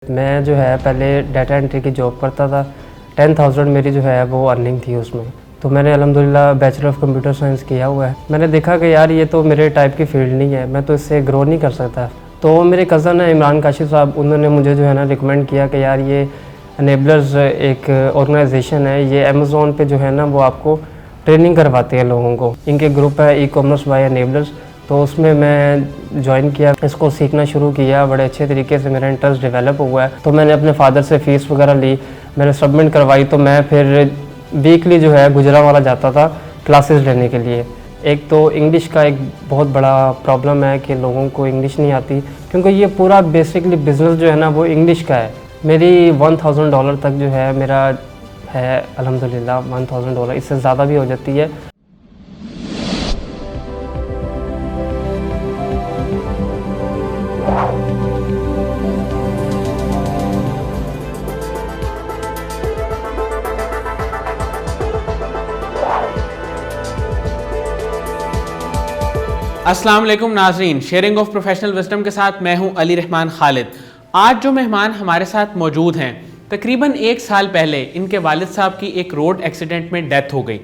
मैं जो है पहले डाटा एंट्री की जॉब करता था। 10,000 मेरी जो है वो अर्निंग थी उसमें। तो मैंने अल्हम्दुलिल्लाह बैचलर ऑफ कंप्यूटर साइंस किया हुआ है। मैंने देखा कि यार ये तो मेरे टाइप की फील्ड नहीं है, मैं तो इससे ग्रो नहीं कर सकता। तो मेरे कज़न है इमरान काशिफ साहब, उन्होंने मुझे जो है ना रिकमेंड किया कि यार ये अनेबलर्स एक ऑर्गेनाइजेशन है, ये अमेज़ोन पे जो है ना वो आपको ट्रेनिंग करवाते हैं लोगों को। इनके ग्रुप है ई कॉमर्स बाय अनेबलर्स, तो उसमें मैं ज्वाइन किया, इसको सीखना शुरू किया। बड़े अच्छे तरीके से मेरा इंटरेस्ट डेवलप हुआ है। तो मैंने अपने फादर से फ़ीस वगैरह ली, मैंने सबमिट करवाई। तो मैं फिर वीकली जो है गुजरांवाला जाता था क्लासेस लेने के लिए। एक तो इंग्लिश का एक बहुत बड़ा प्रॉब्लम है कि लोगों को इंग्लिश नहीं आती, क्योंकि ये पूरा बेसिकली बिज़नेस जो है ना वो इंग्लिश का है। मेरी $1,000 तक जो है मेरा है अल्हम्दुलिल्लाह। $1,000 इससे ज़्यादा भी हो जाती है। अस्सलाम वालेकुम नाजरीन, शेयरिंग ऑफ प्रोफेशनल विजडम के साथ मैं हूं अली रहमान खालिद। आज जो मेहमान हमारे साथ मौजूद हैं, तकरीबन 1 साल पहले इनके वालिद साहब की एक रोड एक्सीडेंट में डेथ हो गई,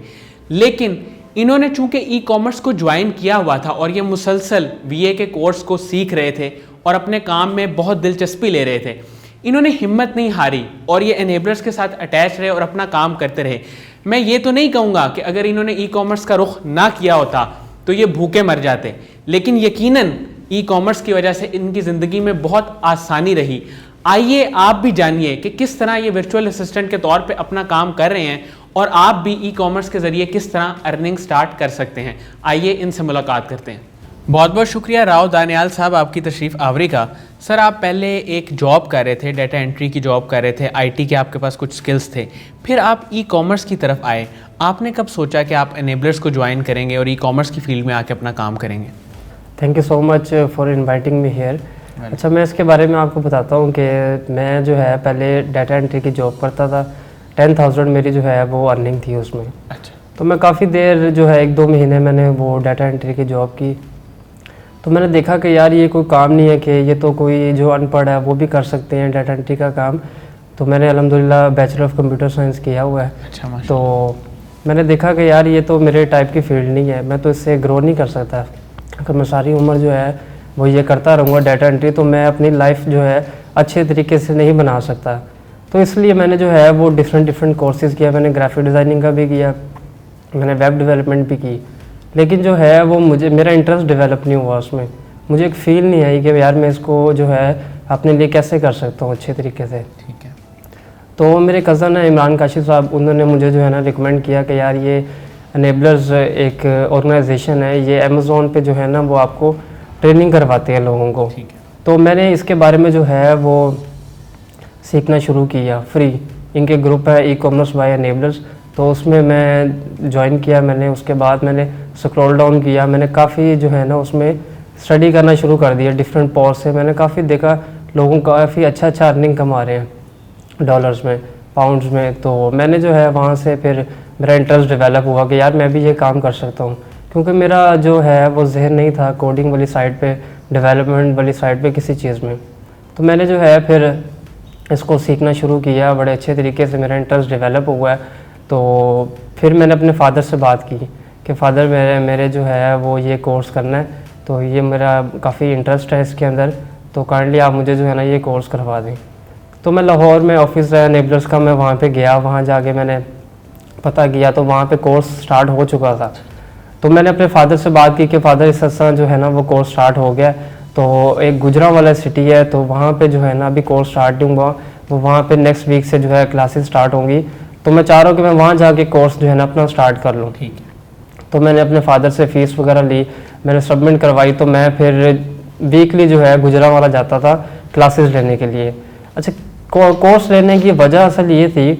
लेकिन इन्होंने चूंकि ई कॉमर्स को ज्वाइन किया हुआ था और ये मुसलसल बीए के कोर्स को सीख रहे थे और अपने काम में बहुत दिलचस्पी ले रहे थे, इन्होंने हिम्मत नहीं हारी और ये एनेबलर्स के साथ अटैच रहे और अपना काम करते रहे। मैं ये तो नहीं कहूँगा कि अगर इन्होंने ई कॉमर्स का रुख ना किया होता तो ये भूखे मर जाते, लेकिन यकीनन ई कॉमर्स की वजह से इनकी ज़िंदगी में बहुत आसानी रही। आइए आप भी जानिए कि किस तरह ये वर्चुअल असिस्टेंट के तौर पे अपना काम कर रहे हैं और आप भी ई कॉमर्स के ज़रिए किस तरह अर्निंग स्टार्ट कर सकते हैं। आइए इनसे मुलाकात करते हैं। बहुत बहुत शुक्रिया राव दानियाल साहब आपकी तशरीफ़ आवरी का। सर, आप पहले एक जॉब कर रहे थे, डाटा एंट्री की जॉब कर रहे थे, आईटी के आपके पास कुछ स्किल्स थे, फिर आप ई कॉमर्स की तरफ आए। आपने कब सोचा कि आप एनेबलर्स को ज्वाइन करेंगे और ई कॉमर्स की फील्ड में आके अपना काम करेंगे? Thank you so much for inviting me here. अच्छा, मैं इसके बारे में आपको बताता हूँ कि मैं जो है पहले डाटा एंट्री की जॉब करता था। 10,000 मेरी जो है वो अर्निंग थी उसमें। अच्छा। तो मैं काफ़ी देर जो है 1-2 महीने मैंने वो डाटा एंट्री की जॉब की। तो मैंने देखा कि यार ये कोई काम नहीं है, कि ये तो कोई जो अनपढ़ है वो भी कर सकते हैं डाटा एंट्री का काम। तो मैंने अल्हम्दुलिल्लाह बैचलर ऑफ कंप्यूटर साइंस किया हुआ है। अच्छा। तो मैंने देखा कि यार ये तो मेरे टाइप की फील्ड नहीं है, मैं तो इससे ग्रो नहीं कर सकता। अगर मैं सारी उम्र जो है वो ये करता रहूँगा डाटा एंट्री, तो मैं अपनी लाइफ जो है अच्छे तरीके से नहीं बना सकता। तो इसलिए मैंने जो है वो डिफरेंट कोर्सेज़ किया। मैंने ग्राफिक डिज़ाइनिंग का भी किया, मैंने वेब डेवलपमेंट भी की, लेकिन जो है वो मेरा इंटरेस्ट डेवलप नहीं हुआ उसमें। मुझे एक फील नहीं आई कि यार मैं इसको जो है अपने लिए कैसे कर सकता हूँ अच्छे तरीके से। ठीक है। तो मेरे कज़न है इमरान काशिफ साहब, उन्होंने मुझे जो है ना रिकमेंड किया कि यार ये अनेबलर्स एक ऑर्गेनाइजेशन है, ये अमेज़ोन पे जो है ना वो आपको ट्रेनिंग करवाते हैं लोगों को। ठीक है। तो मैंने इसके बारे में जो है वो सीखना शुरू किया फ्री। इनके ग्रुप है ई कॉमर्स बाय अनेबलर्स, तो उसमें मैं ज्वाइन किया। मैंने उसके बाद मैंने स्क्रॉल डाउन किया, मैंने काफ़ी जो है ना उसमें स्टडी करना शुरू कर दिया डिफरेंट पॉर्स से। मैंने काफ़ी देखा लोगों काफ़ी अच्छा अर्निंग कमा रहे हैं डॉलर्स में, पाउंड्स में। तो मैंने जो है वहाँ से फिर मेरा इंटरेस्ट डेवलप हुआ कि यार मैं भी ये काम कर सकता हूँ, क्योंकि मेरा जो है वो जहन नहीं था कोडिंग वाली साइड पे, डेवलपमेंट वाली साइड पे किसी चीज़ में। तो मैंने जो है फिर इसको सीखना शुरू किया, बड़े अच्छे तरीके से मेरा इंटरेस्ट डेवलप हुआ है। तो फिर मैंने अपने फादर से बात की कि फ़ादर मेरे जो है वो ये कोर्स करना है, तो ये मेरा काफ़ी इंटरेस्ट है इसके अंदर, तो काइंडली आप मुझे जो है ना ये कोर्स करवा दें। तो मैं लाहौर में ऑफिस है अनेबलर्स का, मैं वहाँ पे गया, वहाँ जाके मैंने पता किया तो वहाँ पे कोर्स स्टार्ट हो चुका था। तो मैंने अपने फादर से बात की कि फ़ादर इस तरह जो है ना वो कोर्स स्टार्ट हो गया। तो एक गुजरांवाला सिटी है, तो वहाँ पे जो है ना अभी कोर्स स्टार्ट नहीं हुआ, वो वहाँ पे नेक्स्ट वीक से जो है क्लासेस स्टार्ट होंगी। तो मैं चाह रहा हूँ कि मैं वहाँ जाके कोर्स जो है ना अपना स्टार्ट कर लूँ। ठीक है। तो मैंने अपने फादर से फ़ीस वगैरह ली, मैंने सबमिट करवाई। तो मैं फिर वीकली जो है गुजरांवाला जाता था क्लासेस लेने के लिए। अच्छा, कोर्स लेने की वजह असल ये थी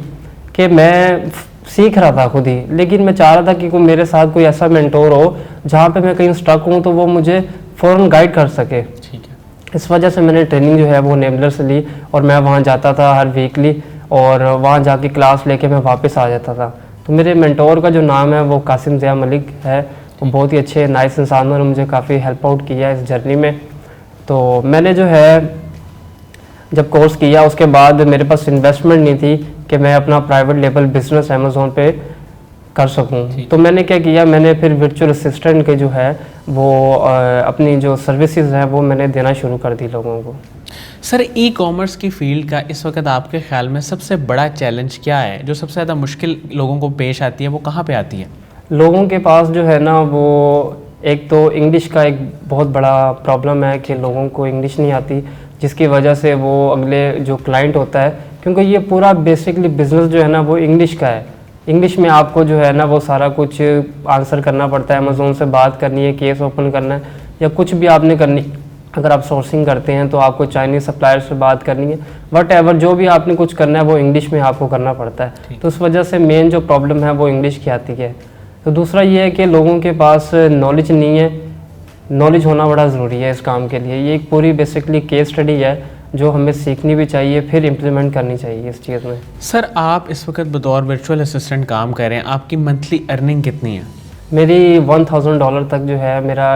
कि मैं सीख रहा था खुद ही, लेकिन मैं चाह रहा था कि कोई मेरे साथ कोई ऐसा मेंटोर हो जहाँ पे मैं कहीं स्टक हूँ तो वो मुझे फ़ौरन गाइड कर सके। ठीक है। इस वजह से मैंने ट्रेनिंग जो है वो अनेबलर से ली और मैं वहाँ जाता था हर वीकली, और वहाँ जाके क्लास लेके मैं वापस आ जाता था। तो मेरे मेंटोर का जो नाम है वो कासिम ज़िया मलिक है, वो बहुत ही अच्छे नाइस इंसान, उन्होंने मुझे काफ़ी हेल्प आउट किया इस जर्नी में। तो मैंने जो है जब कोर्स किया उसके बाद मेरे पास इन्वेस्टमेंट नहीं थी कि मैं अपना प्राइवेट लेवल बिजनेस अमेज़ोन पे कर सकूं। तो मैंने क्या किया, मैंने फिर वर्चुअल असिस्टेंट के जो है वो अपनी जो सर्विसेज है वो मैंने देना शुरू कर दी लोगों को। सर, ई कॉमर्स की फील्ड का इस वक्त आपके ख्याल में सबसे बड़ा चैलेंज क्या है? जो सबसे ज़्यादा मुश्किल लोगों को पेश आती है वो कहाँ पे आती है? लोगों के पास जो है ना वो एक तो इंग्लिश का एक बहुत बड़ा प्रॉब्लम है कि लोगों को इंग्लिश नहीं आती, जिसकी वजह से वो अगले जो क्लाइंट होता है, क्योंकि ये पूरा बेसिकली बिजनेस जो है ना वो इंग्लिश का है। इंग्लिश में आपको जो है ना वो सारा कुछ आंसर करना पड़ता है, अमेज़ोन से बात करनी है, केस ओपन करना है या कुछ भी आपने करनी। अगर आप सोर्सिंग करते हैं तो आपको चाइनीज़ सप्लायर से बात करनी है, वट एवर जो भी आपने कुछ करना है वो इंग्लिश में आपको करना पड़ता है। तो उस वजह से मेन जो प्रॉब्लम है वो इंग्लिश की आती है। तो दूसरा ये है कि लोगों के पास नॉलेज नहीं है, नॉलेज होना बड़ा ज़रूरी है इस काम के लिए। ये एक पूरी बेसिकली केस स्टडी है जो हमें सीखनी भी चाहिए, फिर इम्प्लीमेंट करनी चाहिए इस चीज़ में। सर, आप इस वक्त बतौर वर्चुअल असिस्टेंट काम कर रहे हैं, आपकी मंथली अर्निंग कितनी है? मेरी $1000 तक जो है मेरा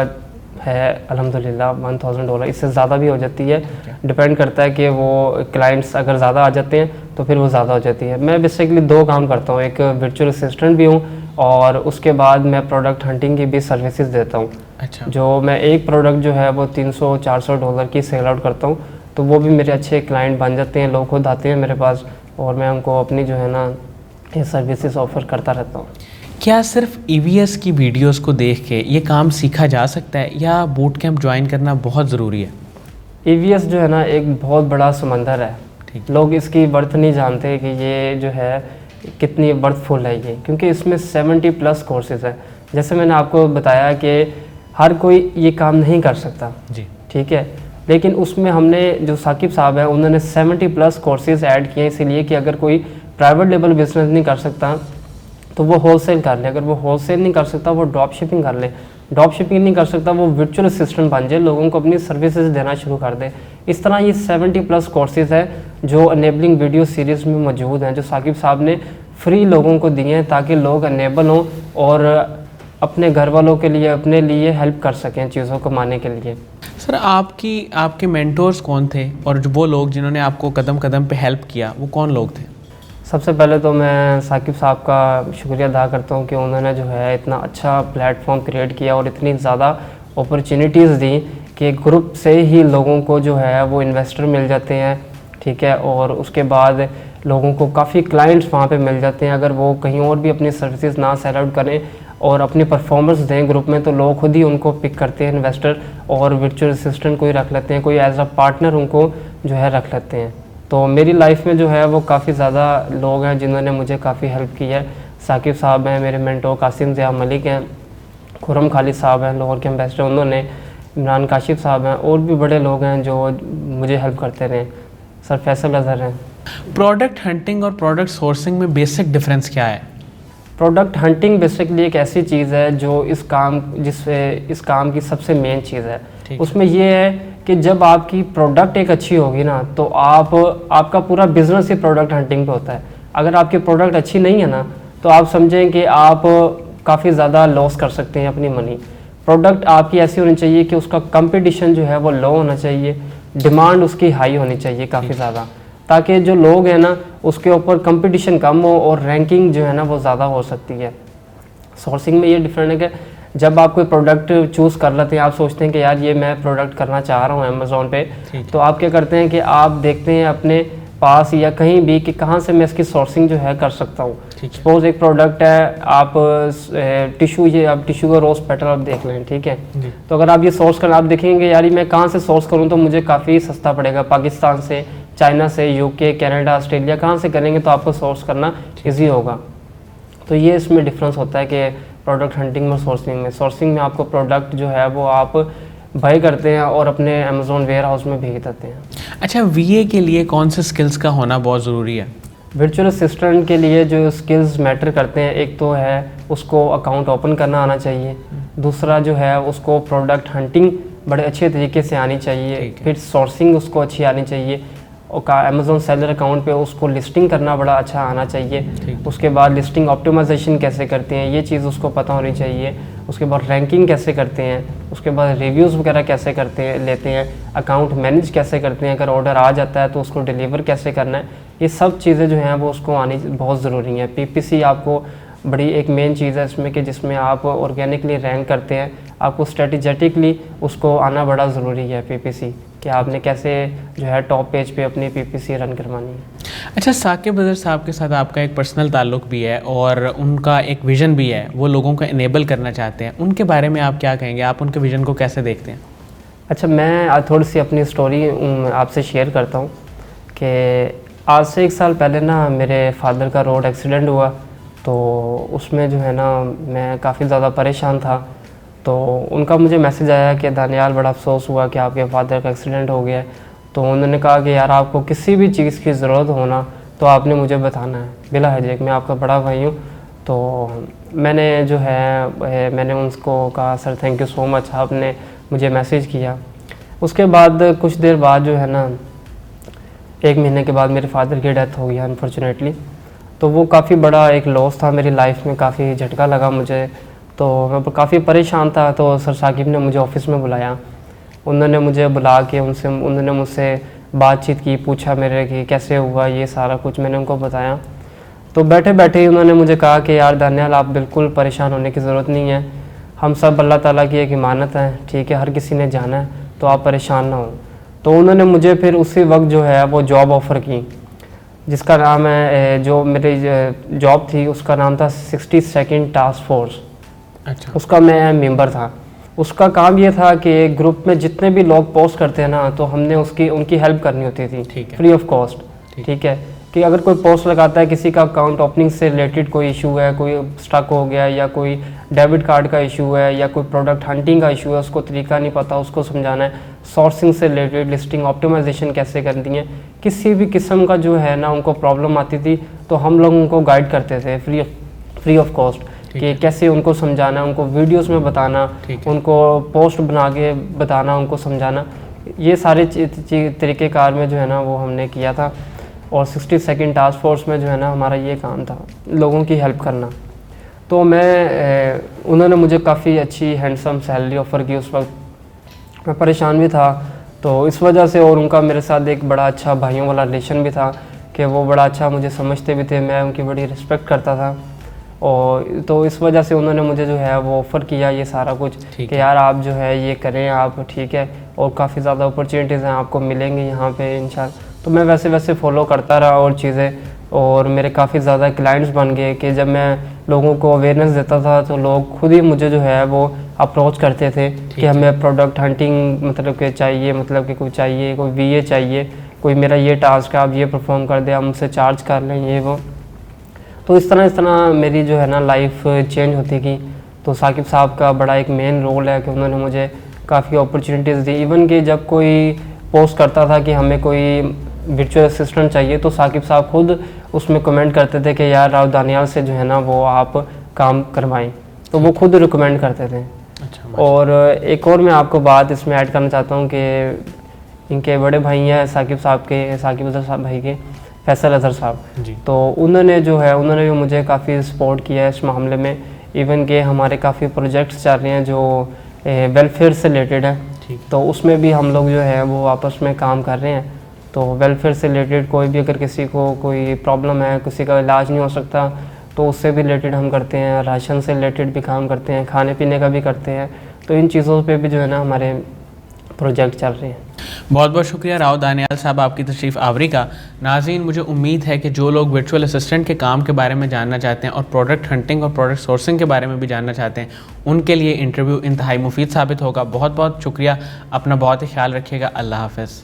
है अल्हम्दुलिल्लाह। $1000, इससे ज़्यादा भी हो जाती है, डिपेंड करता है कि वो क्लाइंट्स अगर ज़्यादा आ जाते हैं तो फिर वो ज़्यादा हो जाती है। मैं बेसिकली 2 काम करता हूँ, एक वर्चुअल असिस्टेंट भी हूँ और उसके बाद मैं प्रोडक्ट हंटिंग की भी सर्विसेज देता हूँ। अच्छा। जो मैं एक प्रोडक्ट जो है वो $300-400 की सेल आउट करता हूँ, तो वो भी मेरे अच्छे क्लाइंट बन जाते हैं, लोग खुद आते हैं मेरे पास और मैं उनको अपनी जो है ना ये सर्विसेज ऑफ़र करता रहता हूँ। क्या सिर्फ EVS की वीडियोस को देख के ये काम सीखा जा सकता है या बूट कैंप ज्वाइन करना बहुत ज़रूरी है? EVS जो है ना एक बहुत बड़ा समंदर है, लोग इसकी वर्थ नहीं जानते कि ये जो है कितनी वर्थफुल है ये, क्योंकि इसमें 70+ कोर्सेज हैं। जैसे मैंने आपको बताया कि हर कोई ये काम नहीं कर सकता जी, ठीक है, लेकिन उसमें हमने जो साकिब साहब हैं उन्होंने 70+ कोर्सेज ऐड किए, इसीलिए कि अगर कोई प्राइवेट लेवल बिजनेस नहीं कर सकता तो वो होलसेल कर ले, अगर वो होलसेल नहीं कर सकता वो ड्रॉप शिपिंग कर ले, ड्रॉप शिपिंग नहीं कर सकता वो वर्चुअल असिस्टेंट बन जाए, लोगों को अपनी सर्विसेज देना शुरू कर दे। इस तरह ये 70+ कोर्सेज है जो अनेबलिंग वीडियो सीरीज़ में मौजूद हैं, जो साकिब साहब ने फ्री लोगों को दिए हैं ताकि लोग अनेबल हों और अपने घर वालों के लिए, अपने लिए हेल्प कर सकें चीज़ों को कमाने के लिए। सर, आपके मेंटोर्स कौन थे और जो वो लोग जिन्होंने आपको कदम कदम पे हेल्प किया वो कौन लोग थे? सबसे पहले तो मैं साकिब साहब का शुक्रिया अदा करता हूँ कि उन्होंने जो है इतना अच्छा प्लेटफॉर्म क्रिएट किया और इतनी ज़्यादा अपॉर्चुनिटीज़ दी कि ग्रुप से ही लोगों को जो है वो इन्वेस्टर मिल जाते हैं, ठीक है, और उसके बाद लोगों को काफ़ी क्लाइंट्स वहाँ पे मिल जाते हैं। अगर वो कहीं और भी अपनी सर्विसेज ना सेल आउट करें और अपनी परफॉर्मेंस दें ग्रुप में, तो लोग खुद ही उनको पिक करते हैं इन्वेस्टर, और वर्चुअल असिस्टेंट कोई रख लेते हैं, कोई एज अ पार्टनर उनको जो है रख लेते हैं। तो मेरी लाइफ में जो है वो काफ़ी ज़्यादा लोग हैं जिन्होंने मुझे काफ़ी हेल्प की है। साकिब साहब हैं मेरे मेंटोर, कासिम ज़िया मलिक हैं, खुरम खालिद साहब हैं लाहौर के एम्बेसडर, उन्होंने, इमरान काशिफ साहब हैं, और भी बड़े लोग हैं जो मुझे हेल्प करते रहे, सर फैसल अजहर हैं। प्रोडक्ट हंटिंग और प्रोडक्ट सोर्सिंग में बेसिक डिफरेंस क्या है? प्रोडक्ट हंटिंग बेसिकली एक ऐसी चीज़ है जो इस काम की सबसे मेन चीज़ है। उसमें ये है कि जब आपकी प्रोडक्ट एक अच्छी होगी ना तो आपका पूरा बिजनेस ही प्रोडक्ट हंटिंग पे होता है। अगर आपकी प्रोडक्ट अच्छी नहीं है ना तो आप समझें कि आप काफ़ी ज़्यादा लॉस कर सकते हैं अपनी मनी। प्रोडक्ट आपकी ऐसी होनी चाहिए कि उसका कंपटीशन जो है वो लो होना चाहिए, डिमांड उसकी हाई होनी चाहिए काफ़ी ज़्यादा, ताकि जो लोग हैं ना उसके ऊपर कंपटीशन कम हो और रैंकिंग जो है ना वो ज़्यादा हो सकती है। सोर्सिंग में ये डिफरेंट है कि जब आप कोई प्रोडक्ट चूज़ कर लेते हैं, आप सोचते हैं कि यार ये मैं प्रोडक्ट करना चाह रहा हूँ अमेज़ोन पे, तो आप क्या करते हैं कि आप देखते हैं अपने पास या कहीं भी कि कहाँ से मैं इसकी सोर्सिंग जो है कर सकता हूँ। सपोज एक प्रोडक्ट है, आप टिश्यू का रोज़ पेटल आप देख लें, ठीक है, तो अगर आप ये सोर्स करना, आप देखेंगे यार मैं कहाँ से सोर्स करूँ तो मुझे काफ़ी सस्ता पड़ेगा, पाकिस्तान से, चाइना से, यूके, कनाडा, ऑस्ट्रेलिया, कहाँ से करेंगे तो आपको सोर्स करना ईजी होगा। तो ये इसमें डिफरेंस होता है कि प्रोडक्ट हंटिंग और सोर्सिंग में। सोर्सिंग में आपको प्रोडक्ट जो है वो आप बाय करते हैं और अपने अमेज़ोन वेयर हाउस में भेज देते हैं। अच्छा, VA के लिए कौन से स्किल्स का होना बहुत ज़रूरी है? वर्चुअल असिस्टेंट के लिए जो स्किल्स मैटर करते हैं, एक तो है उसको अकाउंट ओपन करना आना चाहिए, दूसरा जो है उसको प्रोडक्ट हंटिंग बड़े अच्छे तरीके से आनी चाहिए, फिर सोर्सिंग उसको अच्छी आनी चाहिए, और अमेज़ोन सेलर अकाउंट पे उसको लिस्टिंग करना बड़ा अच्छा आना चाहिए, उसके बाद लिस्टिंग ऑप्टिमाइजेशन कैसे करते हैं ये चीज़ उसको पता होनी चाहिए, उसके बाद रैंकिंग कैसे करते हैं, उसके बाद रिव्यूज़ वगैरह कैसे करते हैं लेते हैं, अकाउंट मैनेज कैसे करते हैं, अगर ऑर्डर आ जाता है तो उसको डिलीवर कैसे करना है, ये सब चीज़ें जो हैं वो उसको आनी बहुत ज़रूरी हैं। पीपीसी आपको बड़ी एक मेन चीज़ है इसमें कि जिसमें आप ऑर्गेनिकली रैंक करते हैं, आपको स्ट्रेटेजेटिकली उसको आना बड़ा ज़रूरी है पीपीसी, कि आपने कैसे जो है टॉप पेज पे अपनी पीपीसी रन करवानी है। अच्छा, साकिब अज़हर साहब के साथ आपका एक पर्सनल ताल्लुक़ भी है और उनका एक विज़न भी है, वो लोगों को इनेबल करना चाहते हैं, उनके बारे में आप क्या कहेंगे, आप उनके विज़न को कैसे देखते हैं? अच्छा, मैं आज थोड़ी सी अपनी स्टोरी आपसे शेयर करता हूँ कि आज से 1 साल पहले ना मेरे फादर का रोड एक्सीडेंट हुआ, तो उसमें जो है ना मैं काफ़ी ज़्यादा परेशान था। तो उनका मुझे मैसेज आया कि दानियाल बड़ा अफसोस हुआ कि आपके फादर का एक्सीडेंट हो गया है। तो उन्होंने कहा कि यार आपको किसी भी चीज़ की ज़रूरत हो ना तो आपने मुझे बताना है, बिला हिचक, मैं आपका बड़ा भाई हूँ। तो मैंने जो है मैंने उनको कहा sir thank you so much, आपने मुझे मैसेज किया। उसके बाद कुछ देर बाद जो है ना 1 महीने के बाद मेरे फादर की डेथ हो गई अनफॉर्चुनेटली। तो वो काफ़ी बड़ा एक लॉस था मेरी लाइफ में, काफ़ी झटका लगा मुझे, तो मैं काफ़ी परेशान था। तो सर साकिब ने मुझे ऑफ़िस में बुलाया, उन्होंने मुझे बुला के उन्होंने मुझसे बातचीत की, पूछा मेरे कि कैसे हुआ, ये सारा कुछ मैंने उनको बताया। तो बैठे बैठे ही उन्होंने मुझे कहा कि यार दानियाल आप बिल्कुल परेशान होने की ज़रूरत नहीं है, हम सब अल्लाह ताला की एक इमानत है, ठीक है, हर किसी ने जाना है, तो आप परेशान ना हो। तो उन्होंने मुझे फिर उसी वक्त जो है वो जॉब ऑफ़र की, जिसका नाम है, जो मेरी जॉब थी उसका नाम था 62nd टास्क फोर्स। अच्छा, उसका मैं मेंबर था। उसका काम ये था कि ग्रुप में जितने भी लोग पोस्ट करते हैं ना, तो हमने उनकी हेल्प करनी होती थी फ्री ऑफ कॉस्ट। ठीक है, कि अगर कोई पोस्ट लगाता है, किसी का अकाउंट ओपनिंग से रिलेटेड कोई इशू है, कोई स्टक हो गया, या कोई डेबिट कार्ड का इशू है, या कोई प्रोडक्ट हंटिंग का इशू है, उसको तरीका नहीं पता, उसको समझाना है, सोर्सिंग से रिलेटेड, लिस्टिंग ऑप्टिमाइजेशन कैसे करती हैं, किसी भी किस्म का जो है ना उनको प्रॉब्लम आती थी, तो हम लोग उनको गाइड करते थे फ्री ऑफ कॉस्ट, कि कैसे उनको समझाना, उनको वीडियोस में बताना, उनको पोस्ट बना के बताना, उनको समझाना, ये सारे तरीक़ेकार में जो है ना वो हमने किया था। और 62nd टास्क फोर्स में जो है ना हमारा ये काम था, लोगों की हेल्प करना। तो उन्होंने मुझे काफ़ी अच्छी हैंडसम सैलरी ऑफ़र की उस वक्त, मैं परेशान भी था, तो इस वजह से, और उनका मेरे साथ एक बड़ा अच्छा भाइयों वाला रिलेशन भी था कि वो बड़ा अच्छा मुझे समझते भी थे, मैं उनकी बड़ी रिस्पेक्ट करता था। और तो इस वजह से उन्होंने मुझे जो है वो ऑफ़र किया ये सारा कुछ कि यार आप जो है ये करें आप, ठीक है, और काफ़ी ज़्यादा अपॉर्चुनिटीज़ हैं आपको मिलेंगी यहाँ पे इंशाल्लाह। तो मैं वैसे फॉलो करता रहा और चीज़ें, और मेरे काफ़ी ज़्यादा क्लाइंट्स बन गए कि जब मैं लोगों को अवेयरनेस देता था तो लोग खुद ही मुझे जो है वो अप्रोच करते थे कि हमें प्रोडक्ट हंटिंग मतलब कि चाहिए, मतलब कि कोई चाहिए, कोई वीए चाहिए, कोई मेरा ये टास्क है आप ये परफॉर्म कर दे, आप मुझसे चार्ज कर लें, ये वो। तो इस तरह मेरी जो है ना लाइफ चेंज होती गई। तो साकिब साहब का बड़ा एक मेन रोल है कि उन्होंने मुझे काफ़ी अपॉर्चुनिटीज़ दी। इवन कि जब कोई पोस्ट करता था कि हमें कोई वर्चुअल असिस्टेंट चाहिए, तो साकिब साहब खुद उसमें कमेंट करते थे कि यार राव दानियाल से जो है ना वो आप काम करवाएं, तो वो खुद रिकमेंड करते थे। अच्छा, और एक और मैं आपको बात इसमें ऐड करना चाहता हूँ कि इनके बड़े भाई हैं साकिब अज़हर साहब भाई के, फैसल अज़हर साहब जी। तो उन्होंने भी मुझे काफ़ी सपोर्ट किया है इस मामले में। इवन के हमारे काफ़ी प्रोजेक्ट्स चल रहे हैं जो वेलफेयर से रिलेटेड है, तो उसमें भी हम लोग जो है वो आपस में काम कर रहे हैं। तो वेलफेयर से रिलेटेड कोई भी अगर किसी को कोई प्रॉब्लम है, किसी का इलाज नहीं हो सकता, तो उससे भी रिलेटेड हम करते हैं, राशन से रिलेटेड भी काम करते हैं, खाने पीने का भी करते हैं। तो इन चीज़ों पे भी जो है ना हमारे प्रोजेक्ट चल रहे हैं। बहुत बहुत शुक्रिया राव दानियाल साहब आपकी तशरीफ़ आवरी का। नाज़रीन, मुझे उम्मीद है कि जो लोग वर्चुअल असिस्टेंट के काम के बारे में जानना चाहते हैं और प्रोडक्ट हंटिंग और प्रोडक्ट सोर्सिंग के बारे में भी जानना चाहते हैं, उनके लिए इंटरव्यू इंतहाई मुफीद साबित होगा। बहुत बहुत शुक्रिया, अपना बहुत ही ख्याल रखिएगा। अल्लाह हाफ़िज़।